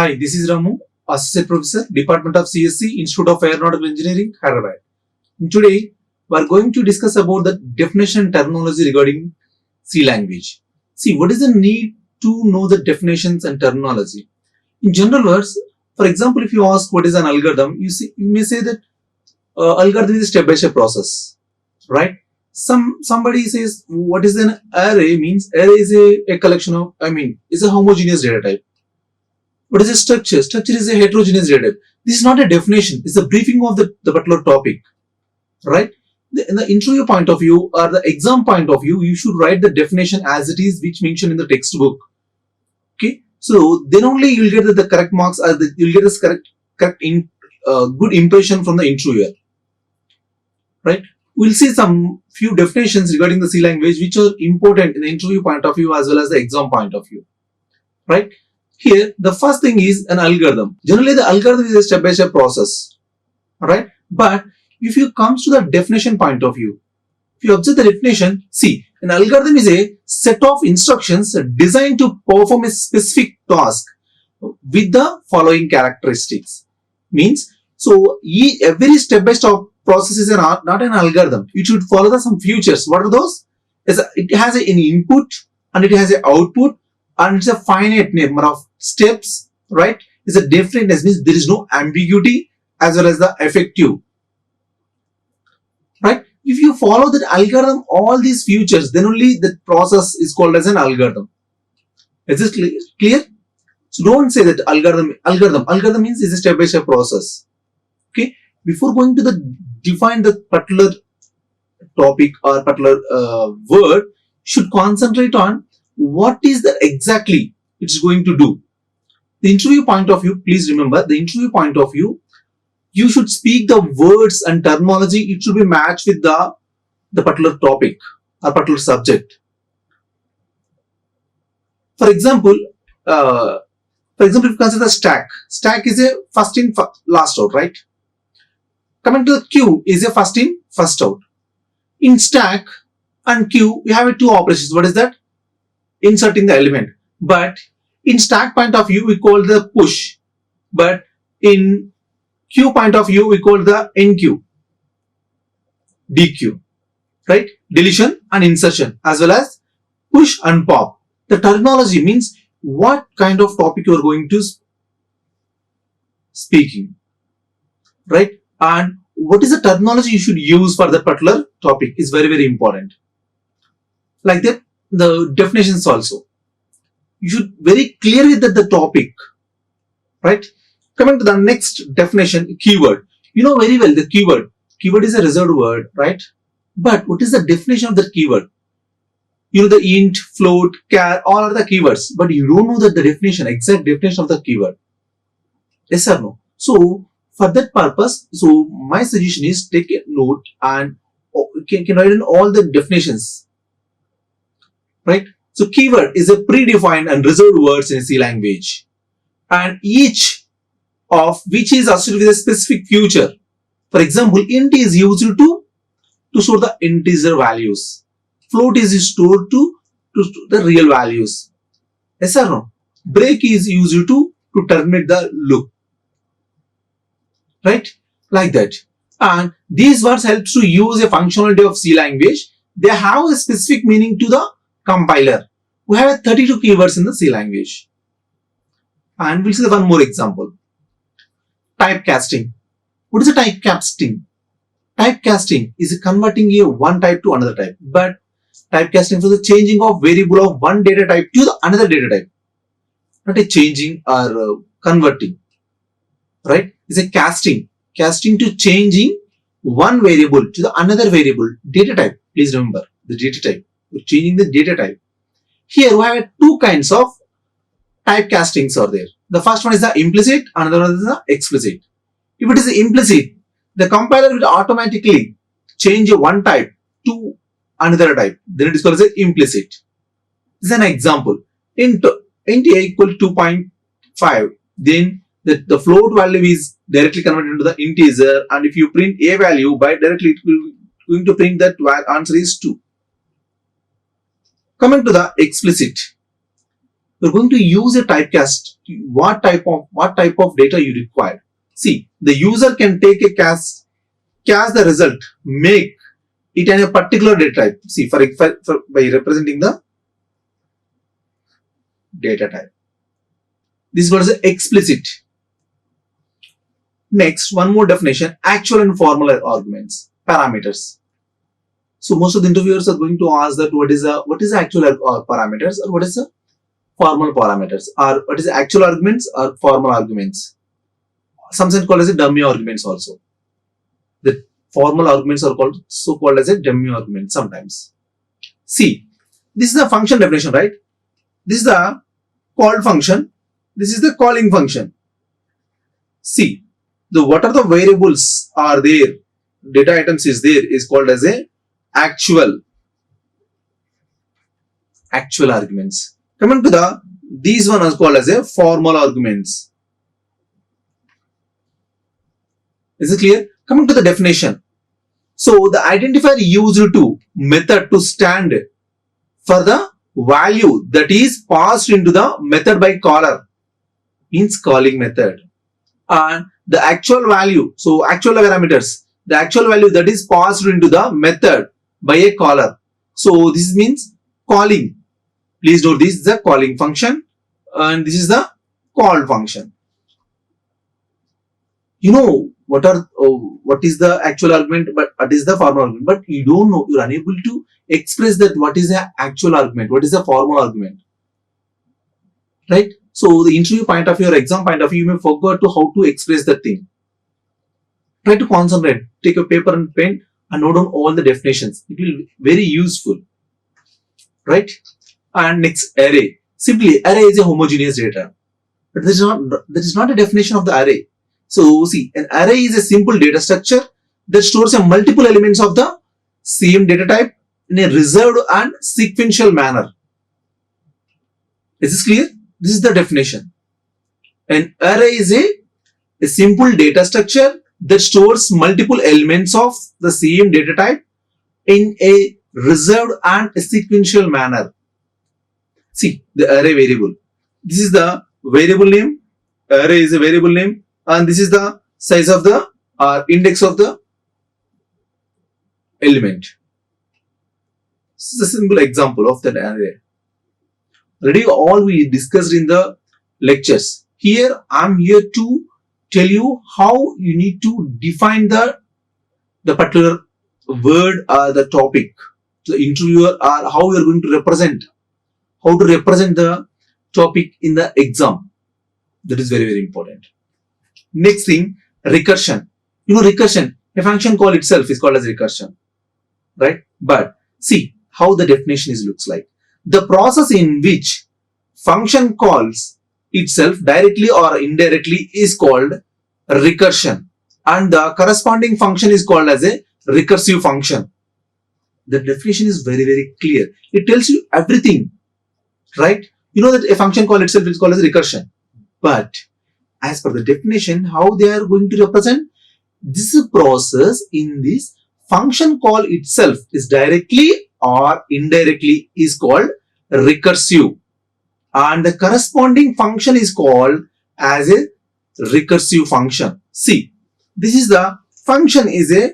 Hi, this is Ramu, Associate Professor, Department of CSC, Institute of Aeronautical Engineering, Hyderabad. Today, we are going to discuss about the definition and terminology regarding C language. See, what is the need to know the definitions and terminology? In general words, for example, if you ask what is an algorithm, you may say that algorithm is a step-by-step process, right? Somebody says what is an array means array is a collection of, it's a homogeneous data type. What is a structure? Structure is a heterogeneous data type. This is not a definition. It's a briefing of the particular topic, right? In the interview point of view or the exam point of view, you should write the definition as it is, which mentioned in the textbook. Okay, so then only you'll get the correct marks, or you'll get the good impression from the interviewer, right? We'll see some few definitions regarding the C language which are important in the interview point of view as well as the exam point of view, right? Here, the first thing is an algorithm. Generally, the algorithm is a step-by-step process, right? But if you comes to the definition point of view, if you observe the definition, see, an algorithm is a set of instructions designed to perform a specific task with the following characteristics. Means, so every step-by-step process is not an algorithm. It should follow some features. What are those? It has an input and it has an output and it's a finite number of steps, right? It's a definiteness, means there is no ambiguity as well as the effective, right? If you follow that algorithm, all these features, then only the process is called as an algorithm. Is this clear? So don't say that algorithm means it's a step-by-step process. Okay, before going to the define the particular topic or particular word, should concentrate on what is the exactly it's going to do. The interview point of view, please remember the interview point of view, you should speak the words and terminology. It should be matched with the particular topic or particular subject. For example, if you consider stack is a first in last out, right? Coming to the queue is a first in first out. In stack and queue, we have two operations. What is that? Inserting the element. But in stack point of view, we call the push. But in queue point of view, we call the enqueue, dequeue, right? Deletion and insertion as well as push and pop. The terminology means what kind of topic you are going to speaking, right? And what is the terminology you should use for that particular topic is very, very important. Like that, the definitions also. You should very clear with the topic, right? Coming to the next definition, keyword. You know very well the keyword. Keyword is a reserved word, right? But what is the definition of the keyword? You know the int, float, char, all are the keywords. But you don't know that the definition, exact definition of the keyword. Yes or no? So, for that purpose, so my suggestion is take a note and can write in all the definitions, right? So keyword is a predefined and reserved words in C language, and each of which is associated with a specific feature. For example, int is used to store the integer values. Float is stored to the real values. Yes or no? Break is used to terminate the loop. Right? Like that. And these words help to use a functionality of C language. They have a specific meaning to the compiler. We have 32 keywords in the C language. And we'll see one more example. Typecasting. What is a typecasting? Typecasting is converting one type to another type. But typecasting is the changing of variable of one data type to the another data type. Not a changing or converting. Right? Is a casting to changing one variable to the another variable data type. Please remember the data type. We're changing the data type. Here we have two kinds of typecastings are there. The first one is the implicit, another one is the explicit. If it is implicit, the compiler will automatically change one type to another type. Then it is called as implicit. This is an example. Int a equal to 2.5. Then the float value is directly converted into the integer, and if you print a value by directly, it will going to print that answer is 2. Coming to the explicit, we're going to use a typecast what type of data you require. See, the user can take a cast the result, make it in a particular data type. See, for by representing the data type. This is what is explicit. Next, one more definition: actual and formal arguments, parameters. So most of the interviewers are going to ask that what is the actual parameters, or what is the formal parameters, or what is the actual arguments or formal arguments. Sometimes called as a dummy arguments also. The formal arguments are called as a dummy argument sometimes. See, this is the function definition, right? This is the called function. This is the calling function. See, what are the variables are there? Data items is there is called as a actual arguments. Coming to these one is called as a formal arguments. Is it clear? Coming to the definition. So the identifier used to method to stand for the value that is passed into the method by caller means calling method, and the actual value, so actual parameters, the actual value that is passed into the method by a caller. So this means calling. Please note this is the calling function and this is the call function. You know what is the actual argument, but what is the formal argument, but you don't know, you're unable to express that what is the actual argument, what is the formal argument, right? So the interview point of view or exam point of view, you may forget to how to express that thing. Try to concentrate, take a paper and pen and note down all the definitions. It will be very useful, right? And next, array. Simply, array is a homogeneous data, but that is not a definition of the array. So see, an array is a simple data structure that stores a multiple elements of the same data type in a reserved and sequential manner. Is this clear? This is the definition. An array is a simple data structure that stores multiple elements of the same data type in a reserved and a sequential manner. See, the array variable. This is the variable name. Array is a variable name, and this is the size of the index of the element. This is a simple example of that array. Already all we discussed in the lectures. Here I am here to tell you how you need to define the particular word or the topic. The interviewer or how you are going to represent. How to represent the topic in the exam. That is very, very important. Next thing, recursion. You know, recursion, a function call itself is called as recursion, right? But see how the definition looks like. The process in which function calls itself directly or indirectly is called recursion, and the corresponding function is called as a recursive function. The definition is very, very clear. It tells you everything, right? You know that a function call itself is called as recursion, but as per the definition, how they are going to represent this process in this function call itself is directly or indirectly is called recursive, and the corresponding function is called as a recursive function. See, this is the function is a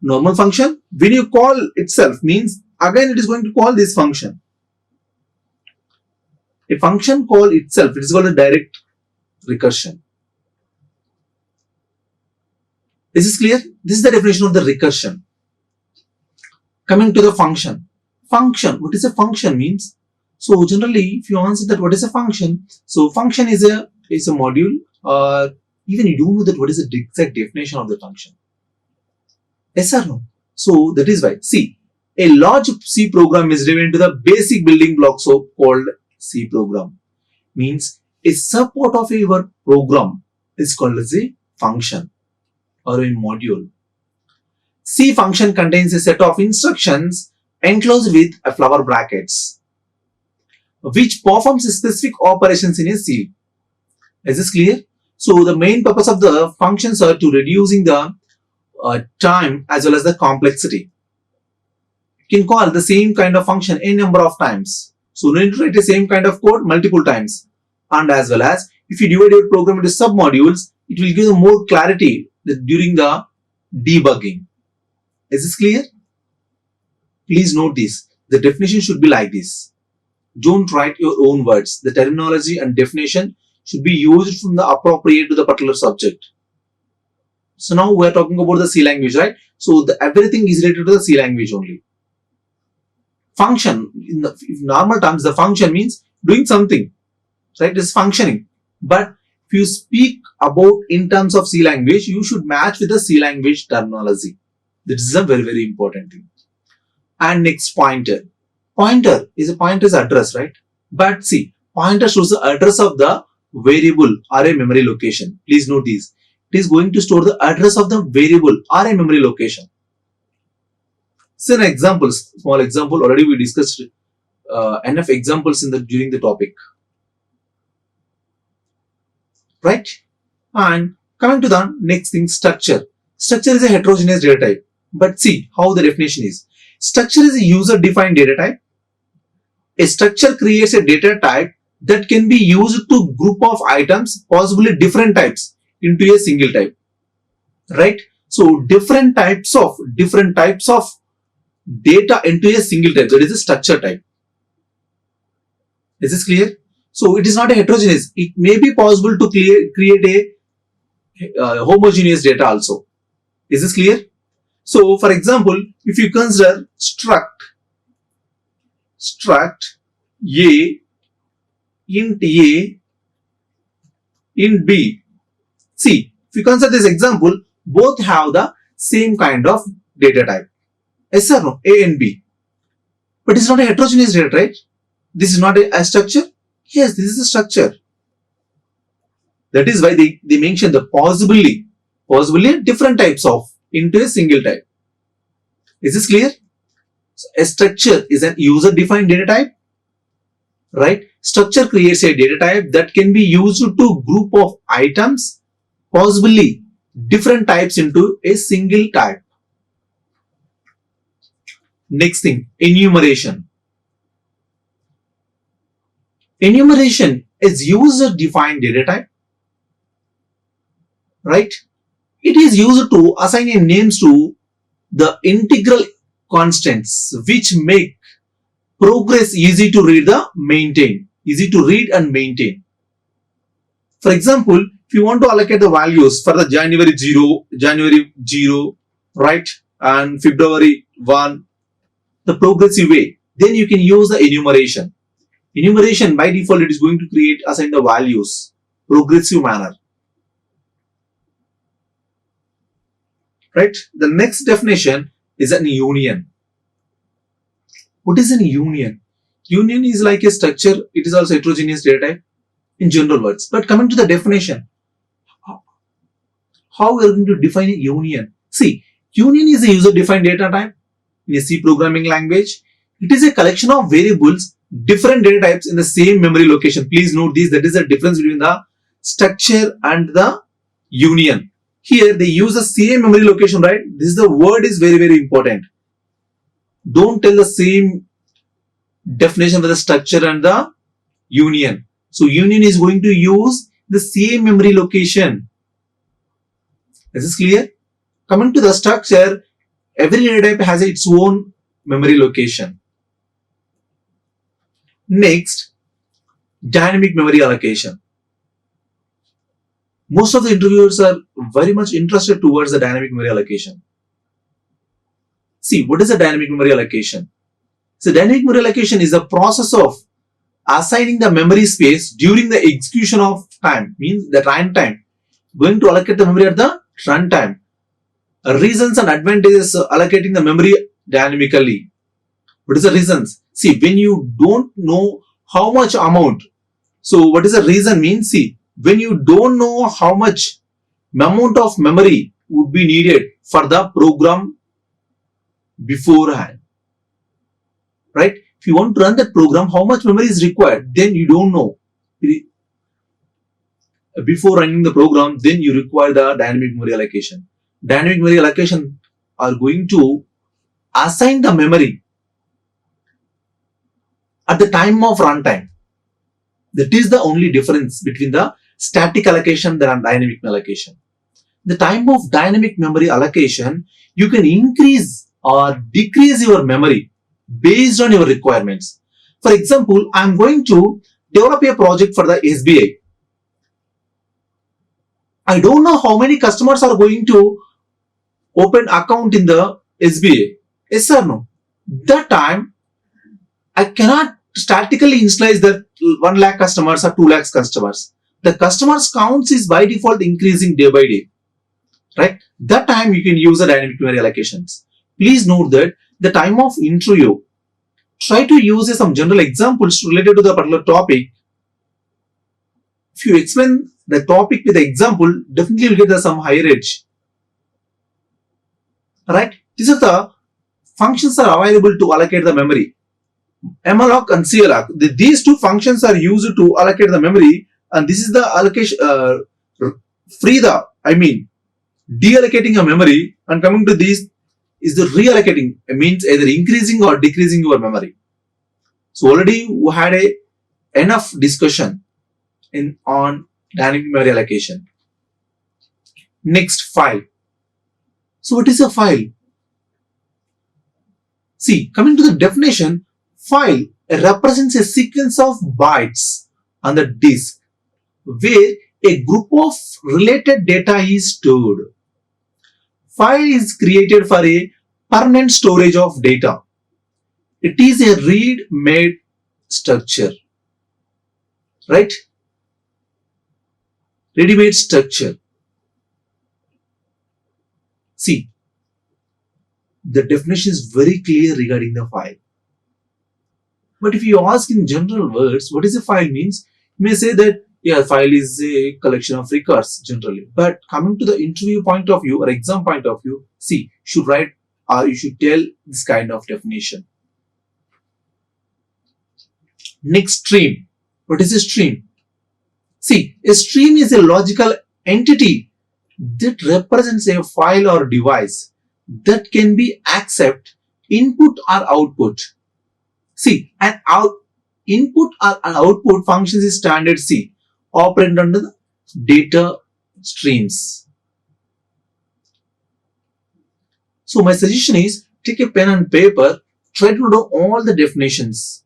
normal function. When you call itself means again it is going to call this function. A function call itself, it is called a direct recursion. Is this clear? This is the definition of the recursion. Coming to the function. Function, what is a function means? So generally, if you answer that what is a function, so function is a module, or even you don't know that what is the exact definition of the function. Yes or no? So that is why, see, a large C program is divided into the basic building blocks of called C program. Means a support of your program is called as a function or a module. C function contains a set of instructions enclosed with a flower brackets, which performs specific operations in a C. Is this clear? So the main purpose of the functions are to reducing the time as well as the complexity. You can call the same kind of function a number of times. So no need to write the same kind of code multiple times. And as well as if you divide your program into sub-modules, it will give more clarity during the debugging. Is this clear? Please note this. The definition should be like this. Don't write your own words. The terminology and definition should be used from the appropriate to the particular subject. So now we are talking about the C language, right? So everything is related to the C language only. Function, in normal terms, the function means doing something, right? It's functioning. But if you speak about in terms of C language, you should match with the C language terminology. This is a very, very important thing. And next, pointer. Pointer is address, right? But see, pointer shows the address of the variable or a memory location. Please note this. It is going to store the address of the variable or a memory location. So an example, small example, already we discussed enough examples during the topic. Right? And coming to the next thing, structure. Structure is a heterogeneous data type. But see how the definition is. Structure is a user-defined data type. A structure creates a data type that can be used to group of items, possibly different types, into a single type. Right? So different types of data into a single type. That is a structure type. Is this clear? So it is not a heterogeneous. It may be possible to create a homogeneous data also. Is this clear? So for example, if you consider struct A, int B. See, if you consider this example, both have the same kind of data type. Yes or no? A and B. But it's not a heterogeneous data, right? This is not a structure. Yes, this is a structure. That is why they mention the possibly different types of into a single type. Is this clear? So a structure is an user-defined data type. Right? Structure creates a data type that can be used to group of items, possibly different types into a single type. Next thing, enumeration. Enumeration is user-defined data type. Right? It is used to assign names to the integral constants which make progress easy to read and maintain. For example, if you want to allocate the values for the January 0, right, and February 1, the progressive way, then you can use the enumeration. Enumeration by default it is going to assign the values progressive manner. Right? The next definition is an union. What is an union? Union is like a structure. It is also heterogeneous data type in general words. But coming to the definition, how we are going to define a union? See, union is a user-defined data type in a C programming language. It is a collection of variables, different data types in the same memory location. Please note this. That is the difference between the structure and the union. Here they use the same memory location, right? The word is very, very important. Don't tell the same definition for the structure and the union. So union is going to use the same memory location. Is this clear? Coming to the structure, every data type has its own memory location. Next, dynamic memory allocation. Most of the interviewers are very much interested towards the dynamic memory allocation. See, what is a dynamic memory allocation? So dynamic memory allocation is the process of assigning the memory space during the execution of time, means the runtime. Going to allocate the memory at the runtime. Reasons and advantages of allocating the memory dynamically. What is the reasons? See, when you don't know how much amount. So what is the reason means? See, when you don't know how much amount of memory would be needed for the program beforehand, right? If you want to run that program, how much memory is required, then you don't know. Before running the program, then you require the dynamic memory allocation. Dynamic memory allocation are going to assign the memory at the time of runtime. That is the only difference between the static allocation and dynamic allocation. The time of dynamic memory allocation, you can increase or decrease your memory based on your requirements. For example, I am going to develop a project for the SBI. I don't know how many customers are going to open account in the SBA. Yes or no? That time, I cannot statically initialize that 1 lakh customers or 2 lakhs customers. The customers counts is by default increasing day by day. Right? That time you can use the dynamic memory allocations. Please note that the time of interview, try to use some general examples related to the particular topic. If you explain the topic with the example, definitely you will get some higher edge. Right? These are the functions are available to allocate the memory. malloc and calloc. These two functions are used to allocate the memory, and this is the allocation. Deallocating a memory, and coming to this is the reallocating. It means either increasing or decreasing your memory. So already we had enough discussion on dynamic memory allocation. Next, file. So what is a file? See, coming to the definition, file represents a sequence of bytes on the disk where a group of related data is stored. File is created for a permanent storage of data. It is a read-made structure. Right? Ready-made structure. See, the definition is very clear regarding the file. But if you ask in general words, what is a file means, you may say that, yeah, file is a collection of records generally. But coming to the interview point of view or exam point of view, see, you should write or you should tell this kind of definition. Next, stream. What is a stream? See, a stream is a logical entity that represents a file or device that can be accept input or output. See, an input or an output functions is standard C, operated under the data streams. So my suggestion is take a pen and paper, try to know all the definitions,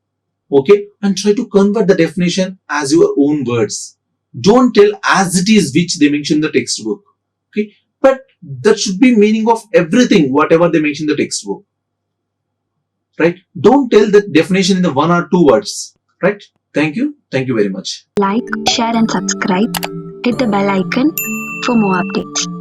okay, and try to convert the definition as your own words. Don't tell as it is which they mention in the textbook, okay, but that should be meaning of everything whatever they mention in the textbook. Right? Don't tell the definition in the 1 or 2 words. Right? Thank you. Thank you very much. Like, share and subscribe. Hit the bell icon for more updates.